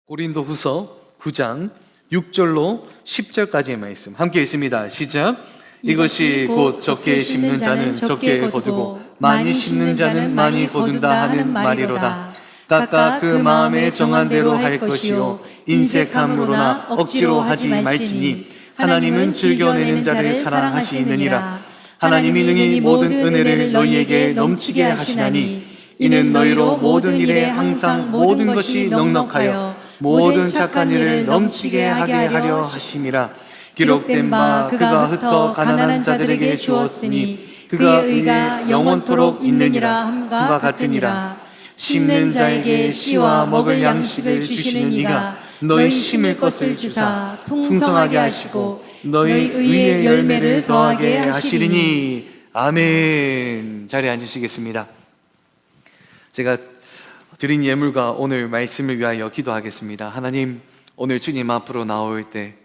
고린도후서 9장 6절로 10절까지의 말씀 함께 읽습니다. 시작. 이것이 곧 적게 심는 자는 적게 거두고 많이 심는 자는 많이 거둔다 하는 말이로다. 각각 그 마음에 정한 대로 할 것이요 인색함으로나 억지로 하지 말지니 하나님은 즐겨내는 자를 사랑하시느니라. 하나님이 능히 모든 은혜를 너희에게 넘치게 하시나니 이는 너희로 모든 일에 항상 모든 것이 넉넉하여 모든 착한 일을 넘치게 하게 하려 하심이라. 기록된 바 그가 흩어 가난한 자들에게 주었으니 그의 의가 영원토록 있느니라 함과 같으니라. 심는 자에게 씨와 먹을 양식을 주시는 이가 너희 심을 것을 주사 풍성하게 하시고 너희 의의 열매를 더하게 하시리니. 아멘. 자리에 앉으시겠습니다. 제가 드린 예물과 오늘 말씀을 위하여 기도하겠습니다. 하나님, 오늘 주님 앞으로 나올 때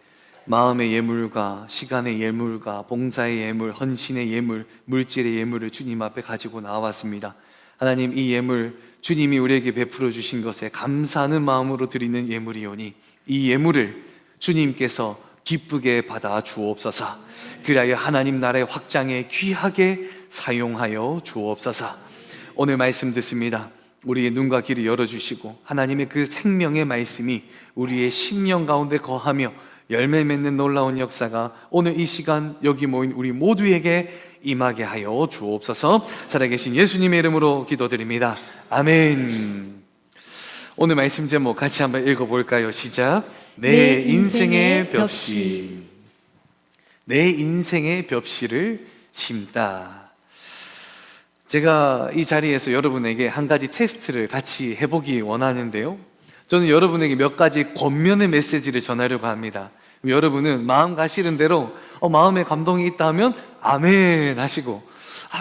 마음의 예물과 시간의 예물과 봉사의 예물, 헌신의 예물, 물질의 예물을 주님 앞에 가지고 나왔습니다. 하나님, 이 예물 주님이 우리에게 베풀어 주신 것에 감사하는 마음으로 드리는 예물이오니 이 예물을 주님께서 기쁘게 받아 주옵소서. 그리하여 하나님 나라의 확장에 귀하게 사용하여 주옵소서. 오늘 말씀 듣습니다. 우리의 눈과 귀를 열어주시고 하나님의 그 생명의 말씀이 우리의 심령 가운데 거하며 열매 맺는 놀라운 역사가 오늘 이 시간 여기 모인 우리 모두에게 임하게 하여 주옵소서. 살아계신 예수님의 이름으로 기도드립니다. 아멘. 오늘 말씀 제목 같이 한번 읽어볼까요? 시작. 내 인생의 벽시. 내 인생의 벽시를 심다. 제가 이 자리에서 여러분에게 한 가지 테스트를 같이 해보기 원하는데요, 저는 여러분에게 몇 가지 권면의 메시지를 전하려고 합니다. 여러분은 마음 가시는 대로 마음에 감동이 있다 하면 아멘 하시고,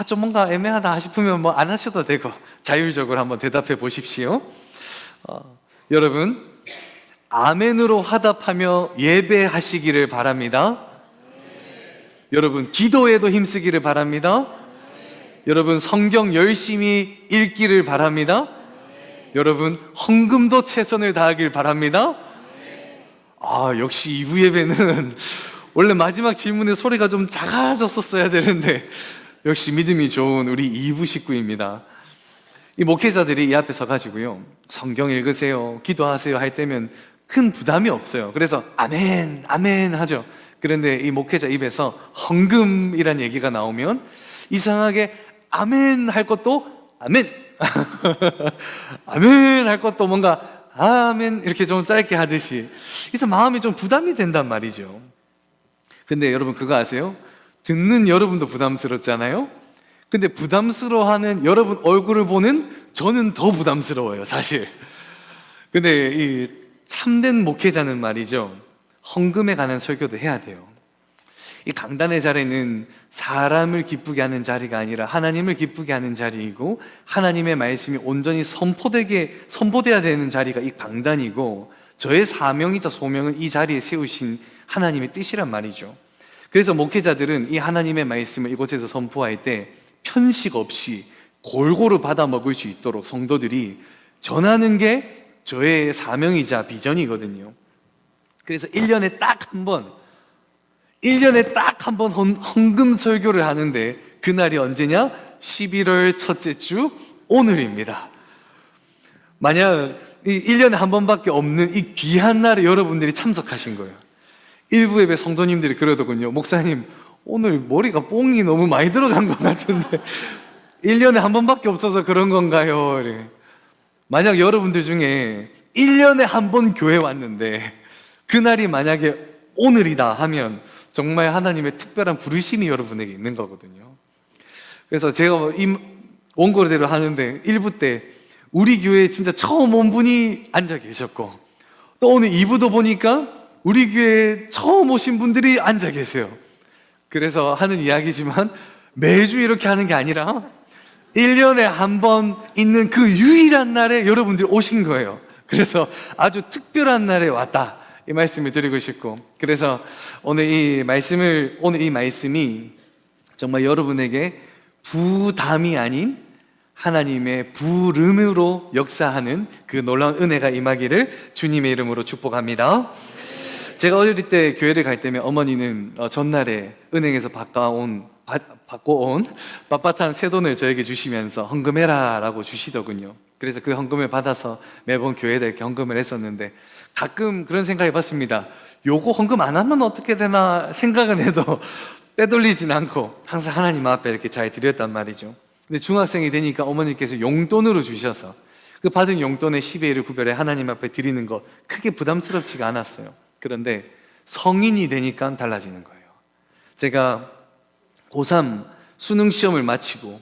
좀 뭔가 애매하다 싶으면 뭐 안 하셔도 되고 자율적으로 한번 대답해 보십시오. 여러분, 아멘으로 화답하며 예배하시기를 바랍니다. 여러분, 기도에도 힘쓰기를 바랍니다. 여러분, 성경 열심히 읽기를 바랍니다. 여러분, 헌금도 최선을 다하길 바랍니다. 역시 2부 예배는 원래 마지막 질문에 소리가 좀 작아졌었어야 되는데 역시 믿음이 좋은 우리 2부 식구입니다. 이 목회자들이 이 앞에 서가지고요, 성경 읽으세요, 기도하세요 할 때면 큰 부담이 없어요. 그래서 아멘, 아멘 하죠. 그런데 이 목회자 입에서 헌금이란 얘기가 나오면 이상하게 아멘 할 것도 아멘 아멘 할 것도 뭔가 아멘 이렇게 좀 짧게 하듯이, 그래서 마음이 좀 부담이 된단 말이죠. 근데 여러분 그거 아세요? 듣는 여러분도 부담스럽잖아요. 근데 부담스러워하는 여러분 얼굴을 보는 저는 더 부담스러워요, 사실. 근데 이 참된 목회자는 말이죠, 헌금에 관한 설교도 해야 돼요. 이 강단의 자리는 사람을 기쁘게 하는 자리가 아니라 하나님을 기쁘게 하는 자리이고, 하나님의 말씀이 온전히 선포돼야 되는 자리가 이 강단이고, 저의 사명이자 소명은 이 자리에 세우신 하나님의 뜻이란 말이죠. 그래서 목회자들은 이 하나님의 말씀을 이곳에서 선포할 때 편식 없이 골고루 받아 먹을 수 있도록 성도들이 전하는 게 저의 사명이자 비전이거든요. 그래서 1년에 딱 한 번 헌금 설교를 하는데, 그날이 언제냐? 11월 첫째 주 오늘입니다. 만약 이 1년에 한 번밖에 없는 이 귀한 날에 여러분들이 참석하신 거예요. 일부 예배 성도님들이 그러더군요. 목사님, 오늘 머리가 뽕이 너무 많이 들어간 것 같은데 1년에 한 번밖에 없어서 그런 건가요? 이래. 만약 여러분들 중에 1년에 한 번 교회 왔는데 그날이 만약에 오늘이다 하면 정말 하나님의 특별한 부르심이 여러분에게 있는 거거든요. 그래서 제가 이 원고대로 하는데 1부 때 우리 교회에 진짜 처음 온 분이 앉아 계셨고, 또 오늘 2부도 보니까 우리 교회에 처음 오신 분들이 앉아 계세요. 그래서 하는 이야기지만 매주 이렇게 하는 게 아니라 1년에 한 번 있는 그 유일한 날에 여러분들이 오신 거예요. 그래서 아주 특별한 날에 왔다, 이 말씀을 드리고 싶고, 그래서 오늘 이 말씀이 정말 여러분에게 부담이 아닌 하나님의 부름으로 역사하는 그 놀라운 은혜가 임하기를 주님의 이름으로 축복합니다. 제가 어릴 때 교회를 갈 때면 어머니는 전날에 은행에서 바꿔온 빳빳한 새돈을 저에게 주시면서 헌금해라 라고 주시더군요. 그래서 그 헌금을 받아서 매번 교회에 이렇게 헌금을 했었는데, 가끔 그런 생각 해봤습니다. 요거 헌금 안 하면 어떻게 되나 생각은 해도 빼돌리진 않고 항상 하나님 앞에 이렇게 잘 드렸단 말이죠. 근데 중학생이 되니까 어머니께서 용돈으로 주셔서 그 받은 용돈의 10의 1을 구별해 하나님 앞에 드리는 거 크게 부담스럽지가 않았어요. 그런데 성인이 되니까 달라지는 거예요. 제가 고3 수능 시험을 마치고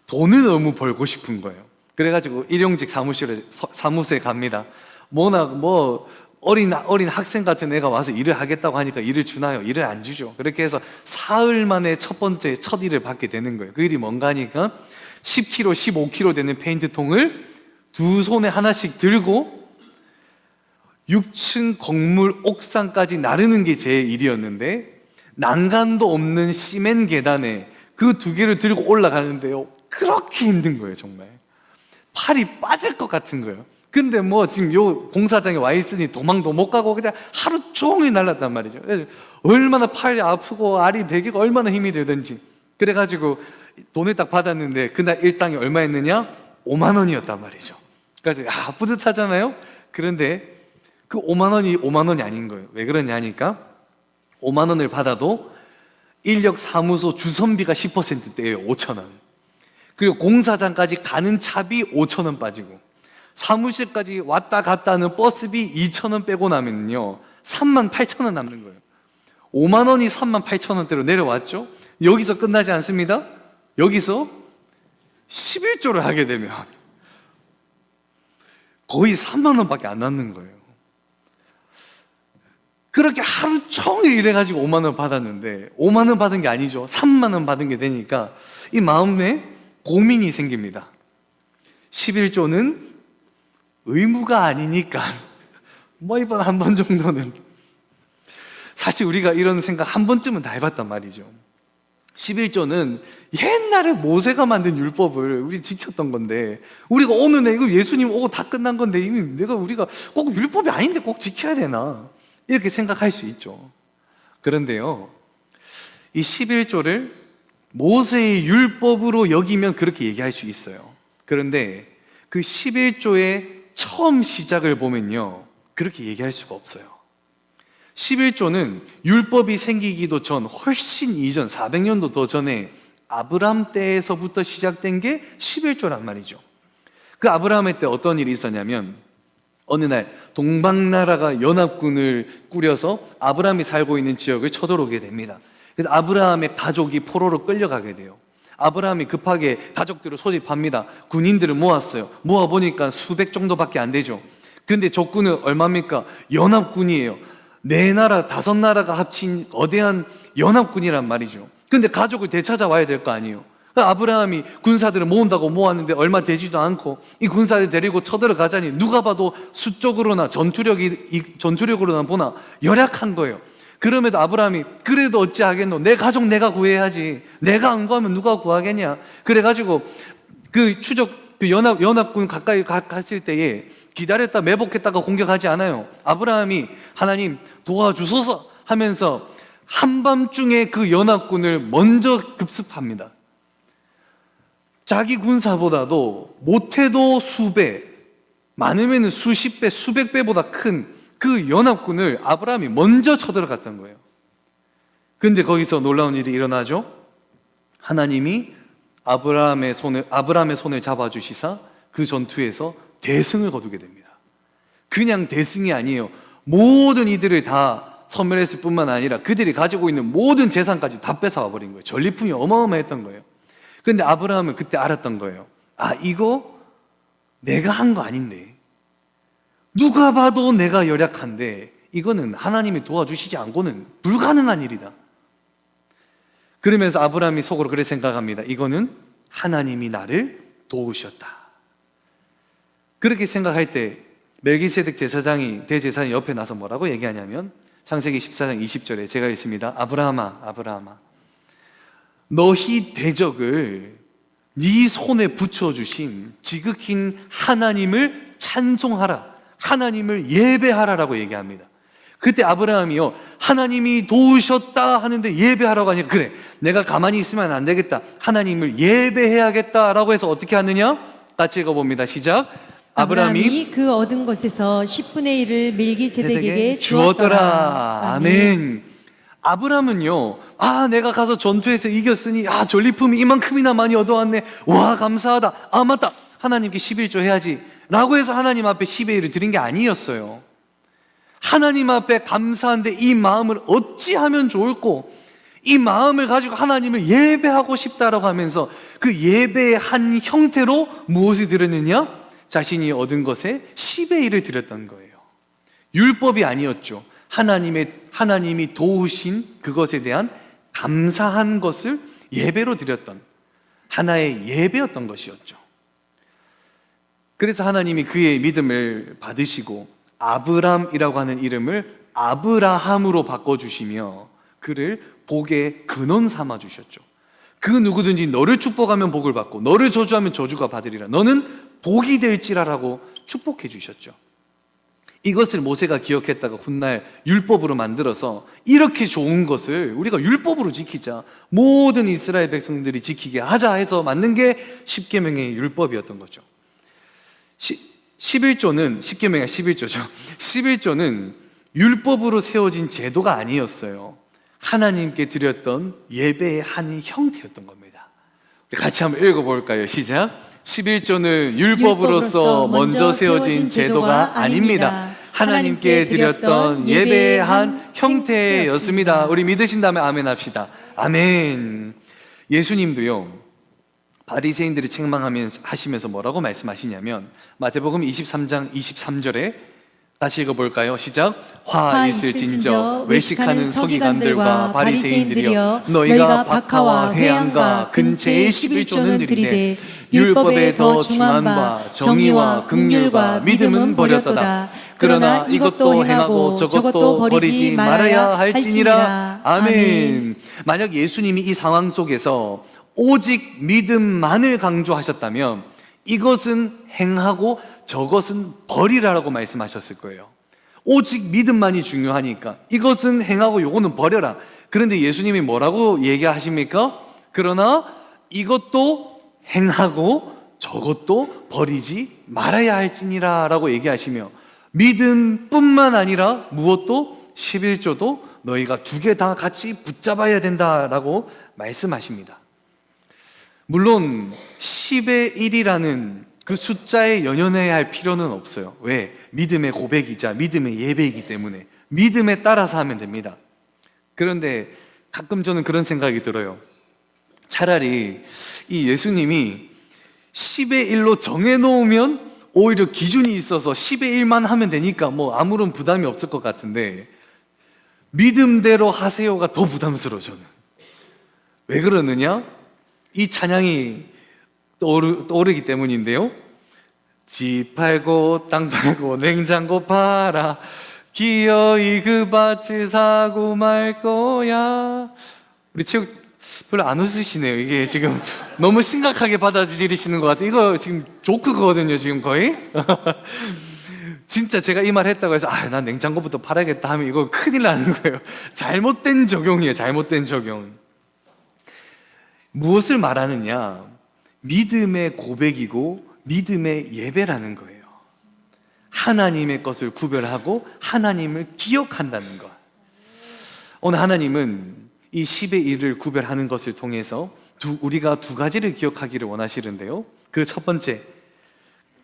돈을 너무 벌고 싶은 거예요. 그래가지고 일용직 사무소에 갑니다. 어린 학생 같은 애가 와서 일을 하겠다고 하니까 일을 주나요? 일을 안 주죠. 그렇게 해서 사흘 만에 첫 일을 받게 되는 거예요. 그 일이 뭔가 하니까 10kg, 15kg 되는 페인트통을 두 손에 하나씩 들고 6층 건물 옥상까지 나르는 게 제 일이었는데, 난간도 없는 시멘 계단에 그 두 개를 들고 올라가는데요, 그렇게 힘든 거예요. 정말 팔이 빠질 것 같은 거예요. 근데 지금 요 공사장에 와 있으니 도망도 못 가고 그냥 하루 종일 날랐단 말이죠. 얼마나 팔이 아프고 알이 베기고 얼마나 힘이 들든지. 그래가지고 돈을 딱 받았는데 그날 일당이 얼마였느냐? 5만 원이었단 말이죠. 그래서 뿌듯하잖아요. 그런데 그 5만 원이 아닌 거예요. 왜 그러냐니까 5만 원을 받아도 인력 사무소 주선비가 10%대예요. 5천 원. 그리고 공사장까지 가는 차비 5천 원 빠지고, 사무실까지 왔다 갔다 하는 버스비 2천 원 빼고 나면요 3만 8천 원 남는 거예요. 5만 원이 3만 8천 원대로 내려왔죠. 여기서 끝나지 않습니다. 여기서 11조를 하게 되면 거의 3만 원밖에 안 남는 거예요. 그렇게 하루 종일 일해가지고 5만 원 받았는데 5만 원 받은 게 아니죠. 3만 원 받은 게 되니까 이 마음에 고민이 생깁니다. 11조는 의무가 아니니까 이번 한 번 정도는, 사실 우리가 이런 생각 한 번쯤은 다 해봤단 말이죠. 11조는 옛날에 모세가 만든 율법을 우리 지켰던 건데, 우리가 오늘 이거 예수님 오고 다 끝난 건데 이미 우리가 꼭 율법이 아닌데 꼭 지켜야 되나, 이렇게 생각할 수 있죠. 그런데요, 이 11조를 모세의 율법으로 여기면 그렇게 얘기할 수 있어요. 그런데 그 11조의 처음 시작을 보면요, 그렇게 얘기할 수가 없어요. 11조는 율법이 생기기도 전 훨씬 이전 400년도 더 전에 아브라함 때에서부터 시작된 게 11조란 말이죠. 그 아브라함의 때 어떤 일이 있었냐면, 어느 날 동방나라가 연합군을 꾸려서 아브라함이 살고 있는 지역을 쳐들어오게 됩니다. 그래서 아브라함의 가족이 포로로 끌려가게 돼요. 아브라함이 급하게 가족들을 소집합니다. 군인들을 모았어요. 모아보니까 수백 정도밖에 안 되죠. 근데 적군은 얼마입니까? 연합군이에요. 4나라, 5나라가 합친 거대한 연합군이란 말이죠. 근데 가족을 되찾아와야 될 거 아니에요. 아브라함이 군사들을 모은다고 모았는데 얼마 되지도 않고 이 군사들 데리고 쳐들어가자니 누가 봐도 수적으로나 전투력으로나 보나 열약한 거예요. 그럼에도 아브라함이 그래도 어찌하겠노? 내 가족 내가 구해야지. 내가 안 구하면 누가 구하겠냐? 그래가지고 그 연합군 가까이 갔을 때에 기다렸다 매복했다가 공격하지 않아요. 아브라함이 하나님 도와주소서 하면서 한밤중에 그 연합군을 먼저 급습합니다. 자기 군사보다도 못해도 수배, 많으면 수십 배, 수백 배보다 큰 그 연합군을 아브라함이 먼저 쳐들어갔던 거예요. 근데 거기서 놀라운 일이 일어나죠. 하나님이 아브라함의 손을 잡아주시사 그 전투에서 대승을 거두게 됩니다. 그냥 대승이 아니에요. 모든 이들을 다 섬멸했을 뿐만 아니라 그들이 가지고 있는 모든 재산까지 다 뺏어와 버린 거예요. 전리품이 어마어마했던 거예요. 근데 아브라함은 그때 알았던 거예요. 이거 내가 한 거 아닌데, 누가 봐도 내가 열약한데 이거는 하나님이 도와주시지 않고는 불가능한 일이다. 그러면서 아브라함이 속으로 그렇게 생각합니다. 이거는 하나님이 나를 도우셨다. 그렇게 생각할 때 멜기세덱 제사장이 대제사장 옆에 나서 뭐라고 얘기하냐면, 창세기 14장 20절에 제가 읽습니다. 아브라함아, 아브라함아, 너희 대적을 네 손에 붙여주신 지극히 하나님을 찬송하라, 하나님을 예배하라라고 얘기합니다. 그때 아브라함이요, 하나님이 도우셨다 하는데 예배하라고 하니까, 그래, 내가 가만히 있으면 안 되겠다, 하나님을 예배해야겠다라고 해서 어떻게 하느냐? 같이 읽어봅니다. 시작. 아브라함이 그 얻은 것에서 10분의 1을 멜기세덱에게 주었더라. 아멘. 아브라함은요, 내가 가서 전투에서 이겼으니 전리품이 이만큼이나 많이 얻어왔네, 와 감사하다, 맞다, 하나님께 11조 해야지 라고 해서 하나님 앞에 10의 1을 드린 게 아니었어요. 하나님 앞에 감사한데 이 마음을 어찌하면 좋을꼬, 이 마음을 가지고 하나님을 예배하고 싶다라고 하면서 그 예배의 한 형태로 무엇을 드렸느냐? 자신이 얻은 것에 10의 1을 드렸던 거예요. 율법이 아니었죠. 하나님이 도우신 그것에 대한 감사한 것을 예배로 드렸던 하나의 예배였던 것이었죠. 그래서 하나님이 그의 믿음을 받으시고 아브람이라고 하는 이름을 아브라함으로 바꿔주시며 그를 복의 근원 삼아 주셨죠. 그 누구든지 너를 축복하면 복을 받고 너를 저주하면 저주가 받으리라, 너는 복이 될지라라고 축복해 주셨죠. 이것을 모세가 기억했다가 훗날 율법으로 만들어서 이렇게 좋은 것을 우리가 율법으로 지키자, 모든 이스라엘 백성들이 지키게 하자 해서 만든 게 십계명의 율법이었던 거죠. 11조는 십계명의 11조죠. 11조는 율법으로 세워진 제도가 아니었어요. 하나님께 드렸던 예배의 한 형태였던 겁니다. 우리 같이 한번 읽어볼까요? 시작. 11조는 율법으로서 먼저 세워진 제도가 아닙니다. 하나님께 드렸던 예배의 한 형태였습니다. 우리 믿으신다면 아멘 합시다. 아멘. 예수님도요, 바리새인들이 책망하시면서 뭐라고 말씀하시냐면 마태복음 23장 23절에 다시 읽어볼까요? 시작. 화 있을진저 외식하는 서기관들과 바리새인들이여, 너희가 박하와 회양과 근체의 11조는 드리되 율법에 더 중한 바 정의와 긍휼과 믿음은 버렸도다. 그러나 이것도 행하고 저것도 버리지 말아야 할지니라. 아멘. 만약 예수님이 이 상황 속에서 오직 믿음만을 강조하셨다면 이것은 행하고 저것은 버리라라고 말씀하셨을 거예요. 오직 믿음만이 중요하니까 이것은 행하고 요거는 버려라. 그런데 예수님이 뭐라고 얘기하십니까? 그러나 이것도 행하고 저것도 버리지 말아야 할지니라 라고 얘기하시며, 믿음뿐만 아니라 무엇도 11조도 너희가 두 개 다 같이 붙잡아야 된다라고 말씀하십니다. 물론 10의 1이라는 그 숫자에 연연해야 할 필요는 없어요. 왜? 믿음의 고백이자 믿음의 예배이기 때문에 믿음에 따라서 하면 됩니다. 그런데 가끔 저는 그런 생각이 들어요. 차라리 이 예수님이 10의 1로 정해놓으면 오히려 기준이 있어서 10의 1만 하면 되니까 뭐 아무런 부담이 없을 것 같은데, 믿음대로 하세요가 더 부담스러워. 저는 왜 그러느냐? 이 찬양이 떠오르기 때문인데요. 집 팔고 땅 팔고 냉장고 팔아 기어이 그 밭을 사고 말 거야. 우리 체육 별로 안 웃으시네요. 이게 지금 너무 심각하게 받아들이시는 것 같아요. 이거 지금 조크거든요, 지금 거의. 진짜 제가 이 말 했다고 해서 난 냉장고부터 팔아야겠다 하면 이거 큰일 나는 거예요. 잘못된 적용이에요. 잘못된 적용. 무엇을 말하느냐? 믿음의 고백이고 믿음의 예배라는 거예요. 하나님의 것을 구별하고 하나님을 기억한다는 것. 오늘 하나님은 이 10의 1을 구별하는 것을 통해서 우리가 두 가지를 기억하기를 원하시는데요. 그 첫 번째,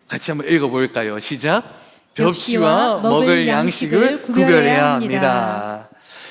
같이 한번 읽어볼까요? 시작. 벽시와 먹을 양식을 구별해야 합니다.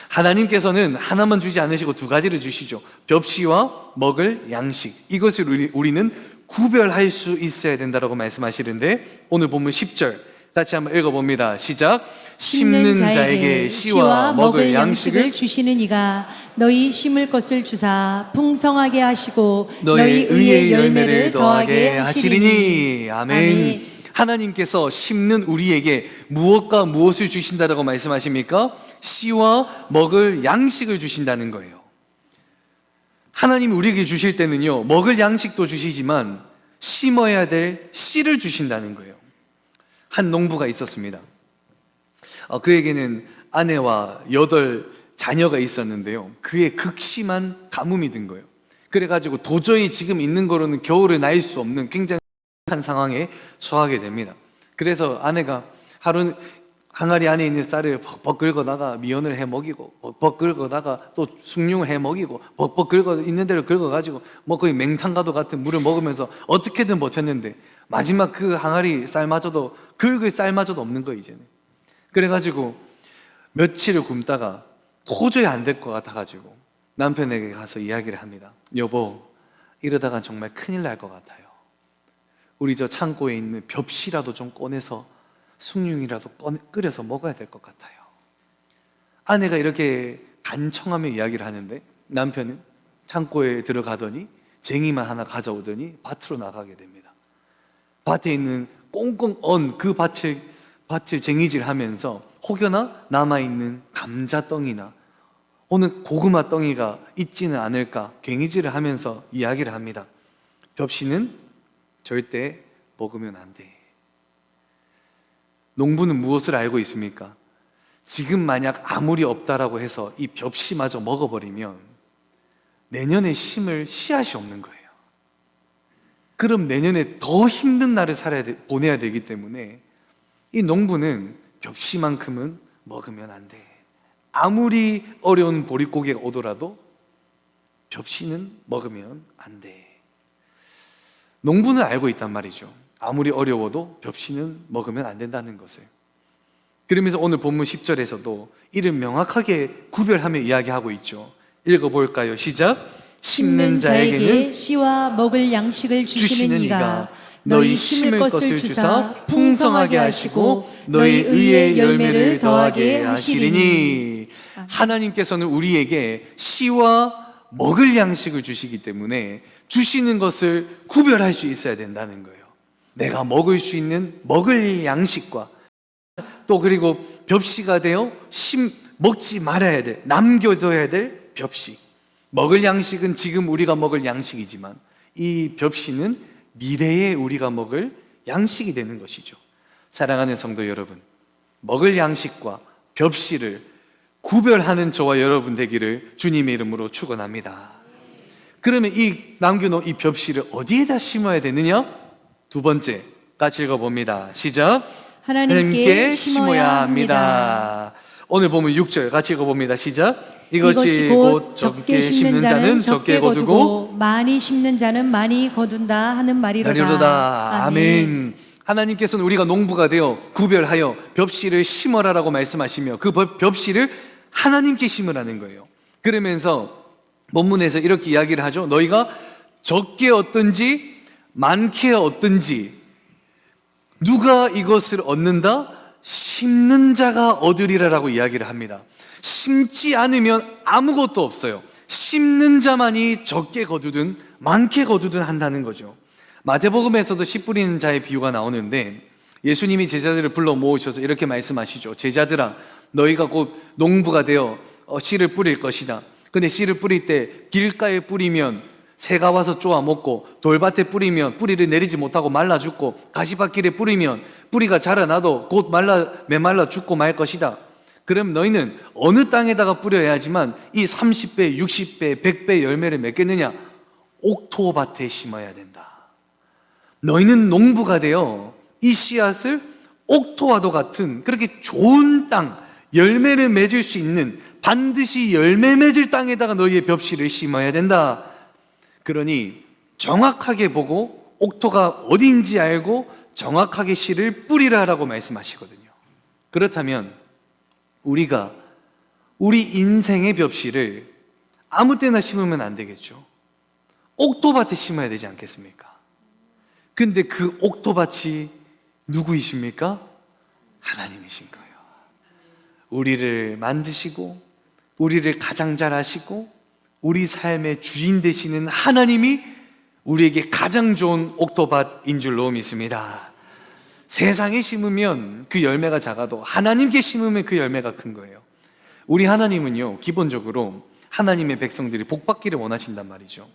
하나님께서는 하나만 주지 않으시고 두 가지를 주시죠. 벽시와 먹을 양식, 이것을 우리는 구별할 수 있어야 된다고 말씀하시는데, 오늘 본문 10절 같이 한번 읽어봅니다. 시작. 심는 자에게 씨와 먹을 양식을 주시는 이가 너희 심을 것을 주사 풍성하게 하시고 너희 의의 열매를 더하게 하시리니. 아멘. 하나님께서 심는 우리에게 무엇과 무엇을 주신다고 말씀하십니까? 씨와 먹을 양식을 주신다는 거예요. 하나님이 우리에게 주실 때는요, 먹을 양식도 주시지만 심어야 될 씨를 주신다는 거예요. 한 농부가 있었습니다. 그에게는 아내와 8 자녀가 있었는데요, 그의 극심한 가뭄이 든 거예요. 그래가지고 도저히 지금 있는 거로는 겨울을 날 수 없는 굉장히 한 상황에 처하게 됩니다. 그래서 아내가 하루 항아리 안에 있는 쌀을 벅벅 긁어다가 미연을 해 먹이고, 벅벅 긁어다가 또 숭늉을 해 먹이고, 벅벅 긁어 있는 대로 긁어가지고 뭐 거의 맹탕과도 같은 물을 먹으면서 어떻게든 버텼는데 마지막 그 항아리 쌀마저도, 긁을 쌀마저도 없는 거예요 이제는. 그래가지고 며칠을 굶다가 도저히 안 될 것 같아가지고 남편에게 가서 이야기를 합니다. 여보, 이러다가 정말 큰일 날 것 같아요. 우리 저 창고에 있는 벽시라도 좀 꺼내서 숭늉이라도 끓여서 먹어야 될 것 같아요. 아내가 이렇게 간청하며 이야기를 하는데 남편은 창고에 들어가더니 쟁이만 하나 가져오더니 밭으로 나가게 됩니다. 밭에 있는 꽁꽁 언 그 밭을 쟁이질하면서 혹여나 남아있는 감자덩이나 오늘 고구마 덩이가 있지는 않을까 괭이질을 하면서 이야기를 합니다. 벽시는 절대 먹으면 안 돼. 농부는 무엇을 알고 있습니까? 지금 만약 아무리 없다라고 해서 이 벽시마저 먹어버리면 내년에 심을 씨앗이 없는 거예요. 그럼 내년에 더 힘든 날을 보내야 되기 때문에 이 농부는 벽시만큼은 먹으면 안 돼. 아무리 어려운 보릿고개가 오더라도 벽시는 먹으면 안 돼. 농부는 알고 있단 말이죠. 아무리 어려워도 벽시는 먹으면 안 된다는 것을. 그러면서 오늘 본문 10절에서도 이를 명확하게 구별하며 이야기하고 있죠. 읽어볼까요? 시작. 심는 자에게 씨와 먹을 양식을 주시는 이가 너희 심을 것을 주사 풍성하게 하시고 너희 의의 열매를 더하게 하시리니. 하나님께서는 우리에게 씨와 먹을 양식을 주시기 때문에 주시는 것을 구별할 수 있어야 된다는 거예요. 내가 먹을 수 있는 먹을 양식과 또 그리고 벽시가 되어 먹지 말아야 될, 남겨둬야 될 벽시. 먹을 양식은 지금 우리가 먹을 양식이지만 이 벽시는 미래에 우리가 먹을 양식이 되는 것이죠. 사랑하는 성도 여러분, 먹을 양식과 벽시를 구별하는 저와 여러분 되기를 주님의 이름으로 축원합니다. 그러면 이 남겨놓은 이 벽시를 어디에다 심어야 되느냐? 두 번째, 같이 읽어봅니다. 시작. 하나님께 심어야 합니다. 오늘 보면 6절 같이 읽어봅니다. 시작. 이것이 곧 적게 심는 자는 적게 거두고 많이 심는 자는 많이 거둔다 하는 말이로다. 아멘. 하나님께서는 우리가 농부가 되어 구별하여 벽시를 심어라라고 말씀하시며 그 벽시를 하나님께 심으라는 거예요. 그러면서 본문에서 이렇게 이야기를 하죠. 너희가 적게 얻든지 많게 얻든지 누가 이것을 얻는다? 심는 자가 얻으리라라고 이야기를 합니다. 심지 않으면 아무것도 없어요. 심는 자만이 적게 거두든 많게 거두든 한다는 거죠. 마태복음에서도 씨 뿌리는 자의 비유가 나오는데 예수님이 제자들을 불러 모으셔서 이렇게 말씀하시죠. 제자들아, 너희가 곧 농부가 되어 씨를 뿌릴 것이다. 근데 씨를 뿌릴 때 길가에 뿌리면 새가 와서 쪼아 먹고, 돌밭에 뿌리면 뿌리를 내리지 못하고 말라 죽고, 가시밭길에 뿌리면 뿌리가 자라나도 곧 메말라 죽고 말 것이다. 그럼 너희는 어느 땅에다가 뿌려야 하지만 이 30배, 60배, 100배 열매를 맺겠느냐? 옥토밭에 심어야 된다. 너희는 농부가 되어 이 씨앗을 옥토와도 같은 그렇게 좋은 땅, 열매를 맺을 수 있는 반드시 열매 맺을 땅에다가 너희의 벽시를 심어야 된다. 그러니 정확하게 보고 옥토가 어디인지 알고 정확하게 씨를 뿌리라라고 말씀하시거든요. 그렇다면 우리가 우리 인생의 벽시를 아무 때나 심으면 안 되겠죠. 옥토밭에 심어야 되지 않겠습니까? 근데 그 옥토밭이 누구이십니까? 하나님이신 거예요. 우리를 만드시고 우리를 가장 잘 아시고 우리 삶의 주인 되시는 하나님이 우리에게 가장 좋은 옥토밭인 줄로 믿습니다. 세상에 심으면 그 열매가 작아도 하나님께 심으면 그 열매가 큰 거예요. 우리 하나님은요, 기본적으로 하나님의 백성들이 복 받기를 원하신단 말이죠.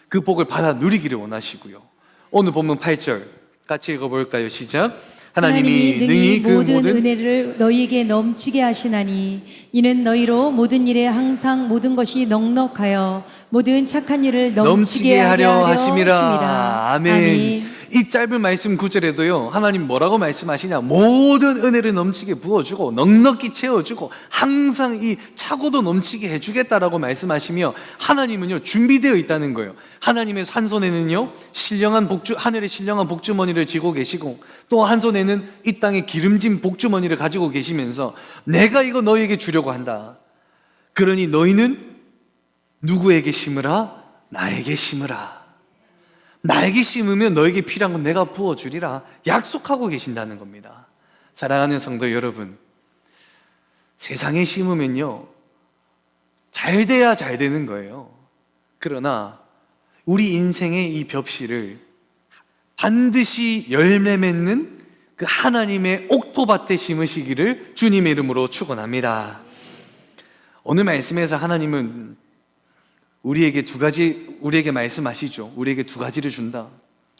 그 복을 받아 누리기를 원하시고요. 오늘 본문 8절 같이 읽어볼까요? 시작. 하나님이 능히 그 모든 은혜를 너희에게 넘치게 하시나니 이는 너희로 모든 일에 항상 모든 것이 넉넉하여 모든 착한 일을 넘치게 하려 하심이라. 아멘. 이 짧은 말씀 9절에도요 하나님 뭐라고 말씀하시냐, 모든 은혜를 넘치게 부어주고 넉넉히 채워주고 항상 이 차고도 넘치게 해주겠다라고 말씀하시며, 하나님은요 준비되어 있다는 거예요. 하나님의 한 손에는요 하늘의 신령한 복주머니를 쥐고 계시고, 또 한 손에는 이 땅의 기름진 복주머니를 가지고 계시면서 내가 이거 너희에게 주려고 한다. 그러니 너희는 누구에게 심으라? 나에게 심으라. 나에게 심으면 너에게 필요한 건 내가 부어주리라 약속하고 계신다는 겁니다. 사랑하는 성도 여러분, 세상에 심으면요 잘 돼야 잘 되는 거예요. 그러나 우리 인생의 이 벽실을 반드시 열매 맺는 그 하나님의 옥토밭에 심으시기를 주님의 이름으로 축원합니다. 오늘 말씀에서 하나님은 우리에게 말씀하시죠. 우리에게 두 가지를 준다.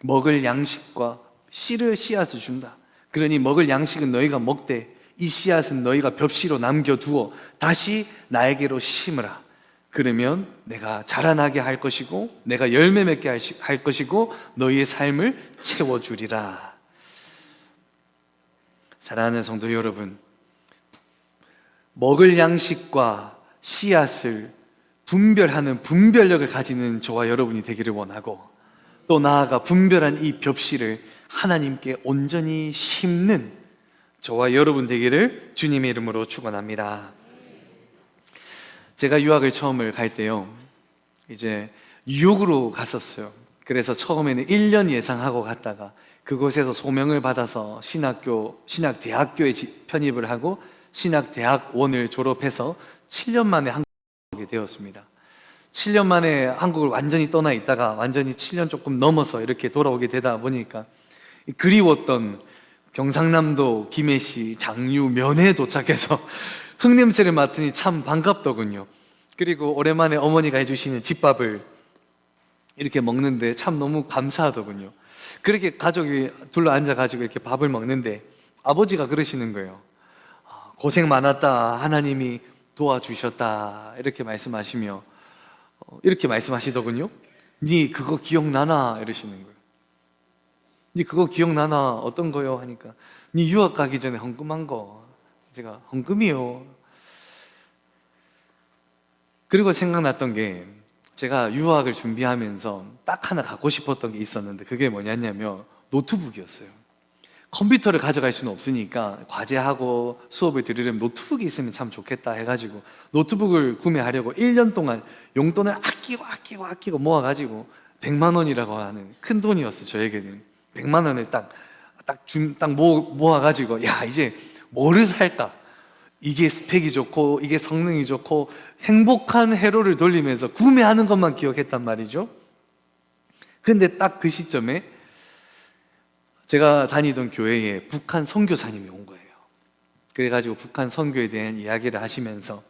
먹을 양식과 씨앗을 준다. 그러니 먹을 양식은 너희가 먹되 이 씨앗은 너희가 벽시로 남겨두어 다시 나에게로 심으라. 그러면 내가 자라나게 할 것이고 내가 열매 맺게 할 것이고 너희의 삶을 채워주리라. 사랑하는 성도 여러분, 먹을 양식과 씨앗을 분별하는 분별력을 가지는 저와 여러분이 되기를 원하고, 또 나아가 분별한 이 벽실을 하나님께 온전히 심는 저와 여러분 되기를 주님의 이름으로 축원합니다. 제가 유학을 처음을 갈 때요 이제 뉴욕으로 갔었어요. 그래서 처음에는 1년 예상하고 갔다가 그곳에서 소명을 받아서 신학대학교에 편입을 하고 신학대학원을 졸업해서 7년 만에 한국에 오게 되었습니다. 7년 만에 한국을 완전히 떠나 있다가 완전히 7년 조금 넘어서 이렇게 돌아오게 되다 보니까 그리웠던 경상남도 김해시 장유 면에 도착해서 흙냄새를 맡으니 참 반갑더군요. 그리고 오랜만에 어머니가 해주시는 집밥을 이렇게 먹는데 참 너무 감사하더군요. 그렇게 가족이 둘러 앉아가지고 이렇게 밥을 먹는데 아버지가 그러시는 거예요. 고생 많았다, 하나님이 도와주셨다, 이렇게 말씀하시며 이렇게 말씀하시더군요. 니 그거 기억나나? 이러시는 거예요. 니 그거 기억나나? 어떤 거요? 하니까 니 유학 가기 전에 헌금한 거. 제가 헌금이요. 그리고 생각났던 게, 제가 유학을 준비하면서 딱 하나 갖고 싶었던 게 있었는데 그게 뭐냐면 노트북이었어요. 컴퓨터를 가져갈 수는 없으니까 과제하고 수업을 들으려면 노트북이 있으면 참 좋겠다 해가지고 노트북을 구매하려고 1년 동안 용돈을 아끼고 모아가지고 100만 원이라고 하는 큰 돈이었어요. 저에게는 100만 원을 딱 모아가지고 야 이제 뭐를 살까, 이게 스펙이 좋고 이게 성능이 좋고 행복한 회로를 돌리면서 구매하는 것만 기억했단 말이죠. 근데 딱 그 시점에 제가 다니던 교회에 북한 선교사님이 온 거예요. 그래가지고 북한 선교에 대한 이야기를 하시면서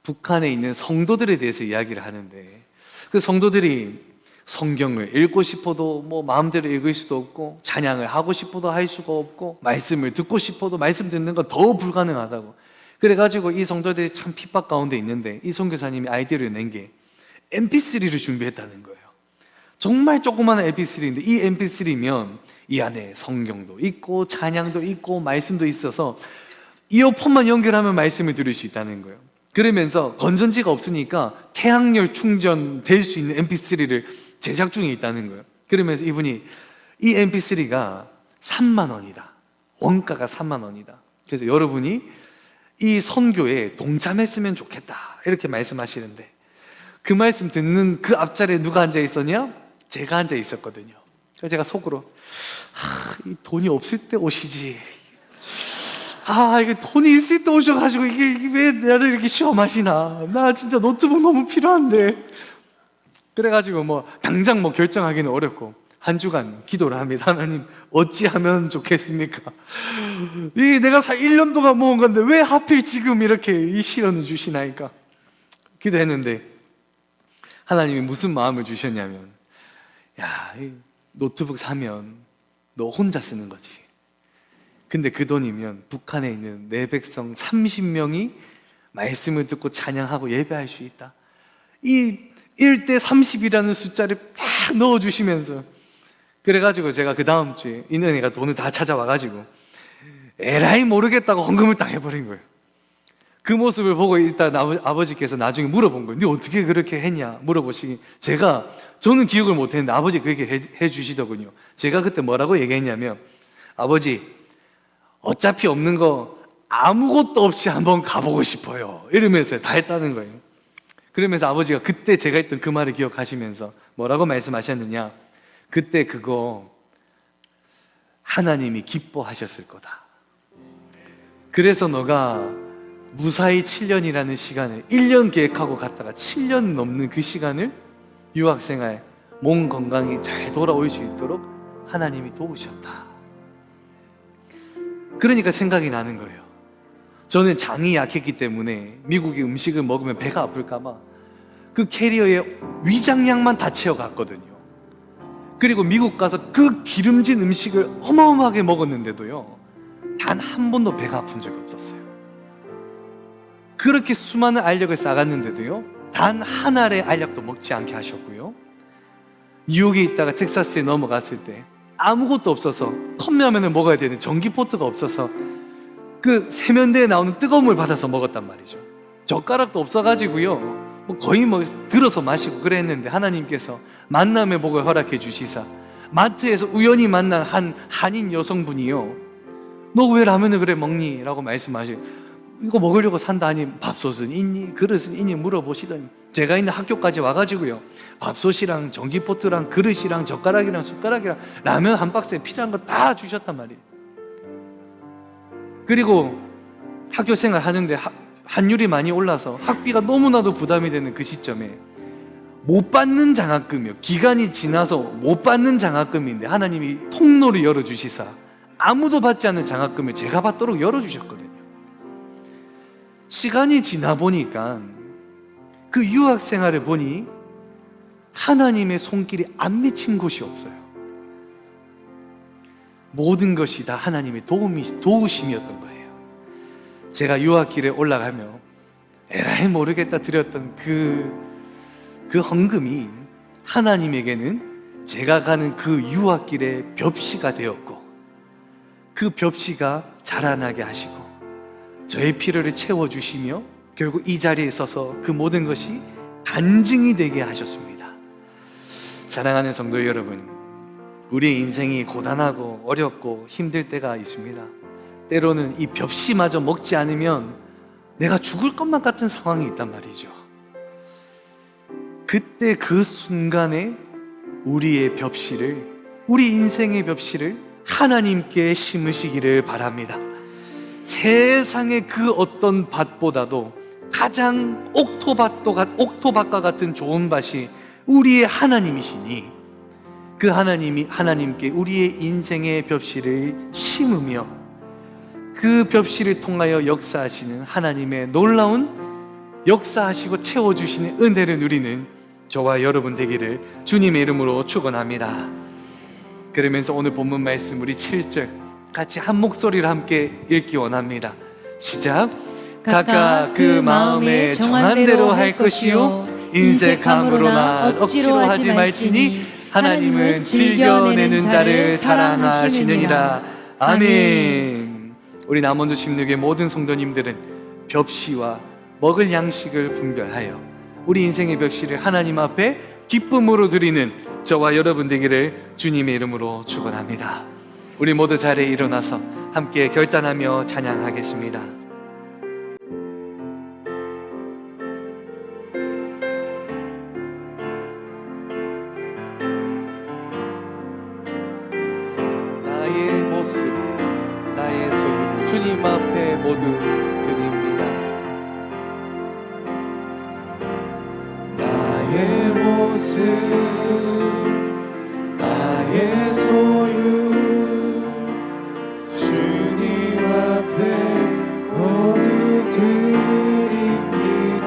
북한에 있는 성도들에 대해서 이야기를 하는데, 그 성도들이 성경을 읽고 싶어도 뭐 마음대로 읽을 수도 없고, 찬양을 하고 싶어도 할 수가 없고, 말씀을 듣고 싶어도 말씀 듣는 건 더 불가능하다고. 그래가지고 이 성도들이 참 핍박 가운데 있는데 이 선교사님이 아이디어를 낸 게 MP3를 준비했다는 거예요. 정말 조그마한 MP3인데 이 MP3면 이 안에 성경도 있고 찬양도 있고 말씀도 있어서 이어폰만 연결하면 말씀을 들을 수 있다는 거예요. 그러면서 건전지가 없으니까 태양열 충전될 수 있는 MP3를 제작 중에 있다는 거예요. 그러면서 이분이 이 MP3가 3만 원이다. 원가가 3만 원이다. 그래서 여러분이 이 선교에 동참했으면 좋겠다, 이렇게 말씀하시는데, 그 말씀 듣는 그 앞자리에 누가 앉아 있었냐? 제가 앉아 있었거든요. 그래서 제가 속으로 이 돈이 없을 때 오시지, 이게 돈이 있을 때 오셔가지고 이게 왜 나를 이렇게 시험하시나, 나 진짜 노트북 너무 필요한데. 그래가지고 뭐 당장 뭐 결정하기는 어렵고 한 주간 기도를 합니다. 하나님 어찌하면 좋겠습니까? 이 내가 1년 동안 모은 건데 왜 하필 지금 이렇게 이 시련을 주시나이까. 기도했는데 하나님이 무슨 마음을 주셨냐면, 야, 이 노트북 사면 너 혼자 쓰는 거지. 근데 그 돈이면 북한에 있는 내 백성 30명이 말씀을 듣고 찬양하고 예배할 수 있다. 이 1대 30이라는 숫자를 딱 넣어주시면서, 그래가지고 제가 그 다음 주에 이 은혜가 돈을 다 찾아와가지고 에라이 모르겠다고 헌금을 딱 해버린 거예요. 그 모습을 보고 있다 아버지께서 나중에 물어본 거예요. 네 어떻게 그렇게 했냐 물어보시기, 저는 기억을 못했는데 아버지 그렇게 해주시더군요. 제가 그때 뭐라고 얘기했냐면, 아버지 어차피 없는 거 아무것도 없이 한번 가보고 싶어요 이러면서 다 했다는 거예요. 그러면서 아버지가 그때 제가 했던 그 말을 기억하시면서 뭐라고 말씀하셨느냐, 그때 그거 하나님이 기뻐하셨을 거다. 그래서 너가 무사히 7년이라는 시간을 1년 계획하고 갔다가 7년 넘는 그 시간을 유학생활 몸 건강이 잘 돌아올 수 있도록 하나님이 도우셨다. 그러니까 생각이 나는 거예요. 저는 장이 약했기 때문에 미국의 음식을 먹으면 배가 아플까봐 그 캐리어에 위장약만 다 채워갔거든요. 그리고 미국 가서 그 기름진 음식을 어마어마하게 먹었는데도요, 단 한 번도 배가 아픈 적이 없었어요. 그렇게 수많은 알력을 쌓았는데도요, 단 한 알의 알약도 먹지 않게 하셨고요. 뉴욕에 있다가 텍사스에 넘어갔을 때 아무것도 없어서 컵라면을 먹어야 되는 전기포트가 없어서 그 세면대에 나오는 뜨거운 물 받아서 먹었단 말이죠. 젓가락도 없어가지고요, 거의 들어서 마시고 그랬는데 하나님께서 만남의 복을 허락해 주시사 마트에서 우연히 만난 한 한인 여성분이요, 너 왜 라면을 그래 먹니? 라고 말씀하시고, 이거 먹으려고 산다 하니 밥솥은 있니? 그릇은 있니? 물어보시더니 제가 있는 학교까지 와가지고요, 밥솥이랑 전기포트랑 그릇이랑 젓가락이랑 숟가락이랑 라면 한 박스에 필요한 거 다 주셨단 말이에요. 그리고 학교 생활 하는데 환율이 많이 올라서 학비가 너무나도 부담이 되는 그 시점에 못 받는 장학금이요, 기간이 지나서 못 받는 장학금인데 하나님이 통로를 열어주시사 아무도 받지 않는 장학금을 제가 받도록 열어주셨거든요. 시간이 지나 보니까 그 유학 생활을 보니 하나님의 손길이 안 미친 곳이 없어요. 모든 것이 다 하나님의 도우심이었던 거예요. 제가 유학길에 올라가며 에라이 모르겠다 드렸던 그 헌금이 하나님에게는 제가 가는 그 유학길의 벽시가 되었고, 그 벽시가 자라나게 하시고 저의 필요를 채워주시며 결국 이 자리에 서서 그 모든 것이 간증이 되게 하셨습니다. 사랑하는 성도 여러분, 우리의 인생이 고단하고 어렵고 힘들 때가 있습니다. 때로는 이 벽시마저 먹지 않으면 내가 죽을 것만 같은 상황이 있단 말이죠. 그때 그 순간에 우리의 벽시를, 우리 인생의 벽시를 하나님께 심으시기를 바랍니다. 세상의 그 어떤 밭보다도 가장 옥토밭과 같은 좋은 밭이 우리의 하나님이시니, 그 하나님께 우리의 인생의 벽시를 심으며 그 벽시를 통하여 역사하시는 하나님의 놀라운 역사하시고 채워주시는 은혜를 누리는 저와 여러분 되기를 주님의 이름으로 축원합니다. 그러면서 오늘 본문 말씀 우리 7절 같이 한 목소리로 함께 읽기 원합니다. 시작. 각각 그 마음에 정한 대로 할 것이요 인색함으로나 억지로 하지 말지니 하나님은 즐겨내는 자를 사랑하시느니라. 아멘. 우리 남원주 16의 모든 성도님들은 벽시와 먹을 양식을 분별하여 우리 인생의 벽시를 하나님 앞에 기쁨으로 드리는 저와 여러분 되기를 주님의 이름으로 축원합니다. 우리 모두 자리에 일어나서 함께 결단하며 찬양하겠습니다. 나의 모습, 나의 소유 주님 앞에 모두 드립니다. 나의 모습, 나의 소유 주님 앞에 모두 드립니다.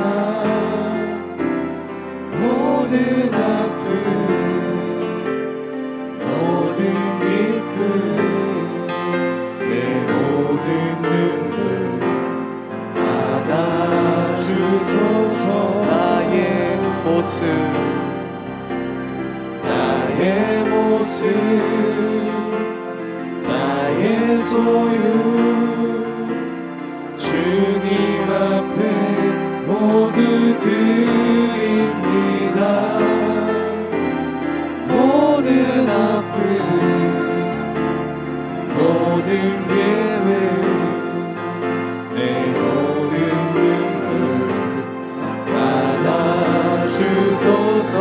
것은 나의 소유 주님 앞에 모두 드립니다. 모든 아픔 모든 계획 내 모든 눈물 받아주소서.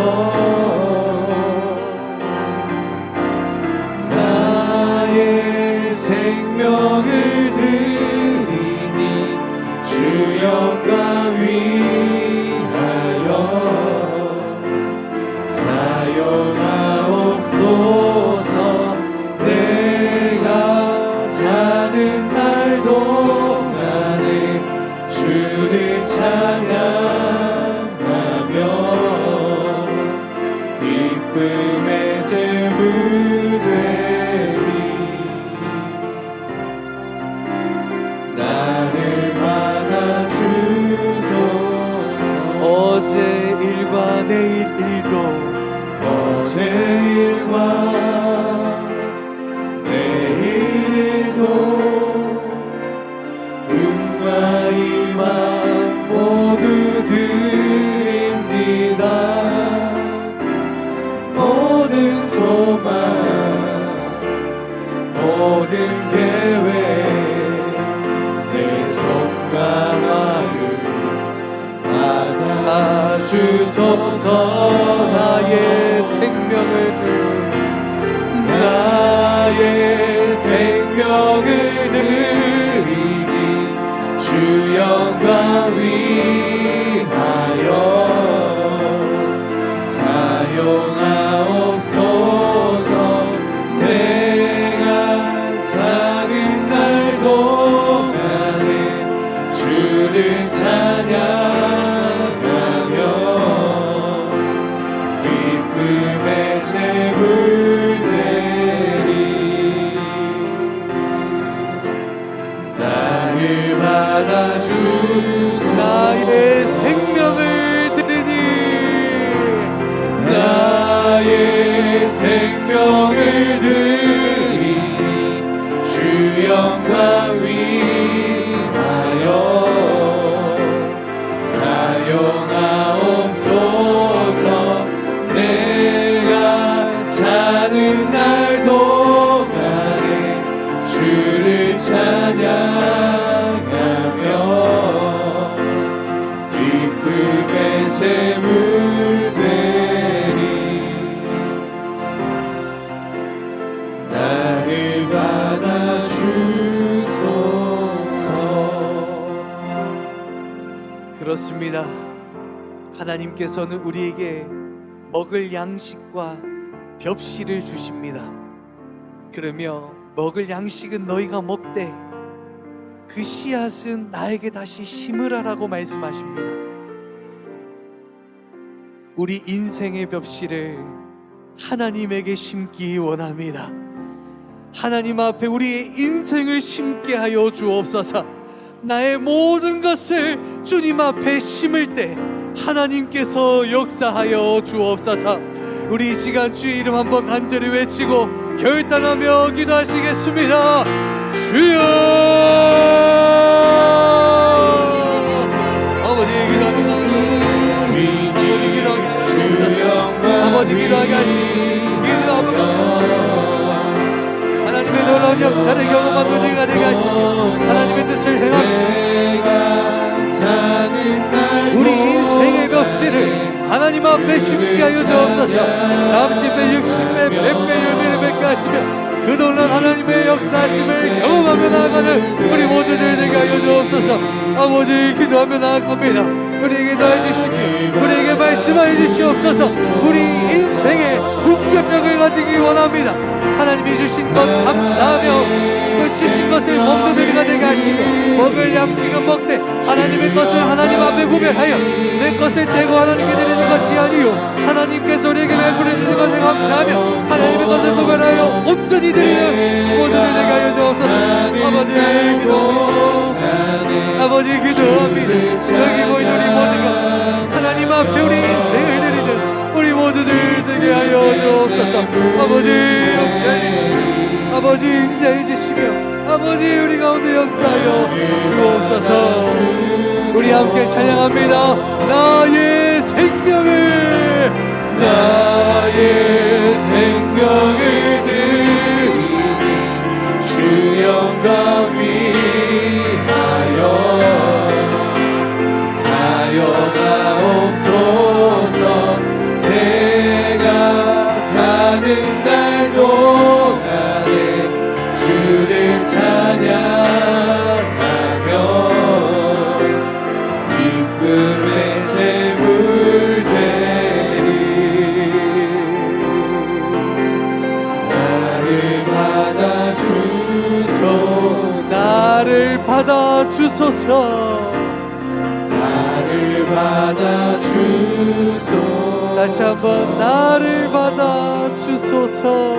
나의 생명을 드리니 주 영광 위하여 사용하옵소서. 내가 사는 날 동안에 주를 찬양하며 기쁨의 제물 되리. 나를 받아주소서. 어제 일과 내일 일도 어제 일과 내일 일도 꿈과 희망 모두 드립니다. 모든 소망 모든 계획 내 손과 마음 받아주소서. 나의 생명을 드리니 주 영광 위하여 사용하옵소서. 내가 사는 날 동안에 주를 찬양하며 기쁨의 제물 되리. 나를 받아주소서. 나의 생명을 드리니 나의 생명을 드리니 주 영광 위하여 사용하옵소서. 내가 사는 날 동안에 주를 찬양하며 기쁨의 제물 되리. 나를 받아주소서. 그렇습니다. 하나님께서는 우리에게 먹을 양식과 벽실을 주십니다. 그러며 먹을 양식은 너희가 먹되 그 씨앗은 나에게 다시 심으라라고 말씀하십니다. 우리 인생의 벽실을 하나님에게 심기 원합니다. 하나님 앞에 우리의 인생을 심게 하여 주옵소서. 나의 모든 것을 주님 앞에 심을 때 하나님께서 역사하여 주옵소서. 우리 이 시간 주의 이름 한번 간절히 외치고 결단하며 기도하시겠습니다. 주여! 아버지 기도합니다. 아버지 기도하게 하시고 기도합니다. 하나님의 놀라운 역사를 경험한 우리가 되게 하시고 하나님의 뜻을 행하며 우리 인생의 벽실을 하나님 앞에 심게 하여 주옵소서. 30배 60배 100배 열매를 맺게 하시며 그 놀라운 하나님의 역사하심을 경험하며 나아가는 우리 모두들 되게 하여 주옵소서. 아버지 기도하며 나아갑니다. 우리에게 더해 주시고 우리에게 말씀하여 주시옵소서. 우리 인생의 분별력을 가지기 원합니다. 하나님이 주신 것 감사하며 그 주신 것을 먹는 우리가 되게 하시고 먹을 양식은 먹되 하나님의 것을 하나님 앞에 구별하여 내 것을 떼고 하나님께 드리는 것이 아니요 하나님께서 우리에게 베풀어 주신 것을 감사하며 하나님의 것을 구별하여 온전히 드리는 모두들 되게 하여 주옵소서. 아버지 기도합니다. 여기 모인 우리 모두가 하나님 앞에 우리 인생을 드리는 우리 모두들 되게 하여 주옵소서. 아버지 아버지 우리 가운데 역사하여 주옵소서. 우리 함께 찬양합니다. 나의 생명을 드리니 주 영광 위하여 사용하옵소서. 내가 사는 날 동안에 주를 찬양하며 기쁨의 제물 되리. 나를 받아 주소서. 나를 받아 주소서. 나를 받아 주소서. 다시 한번 나를 받아 주소서.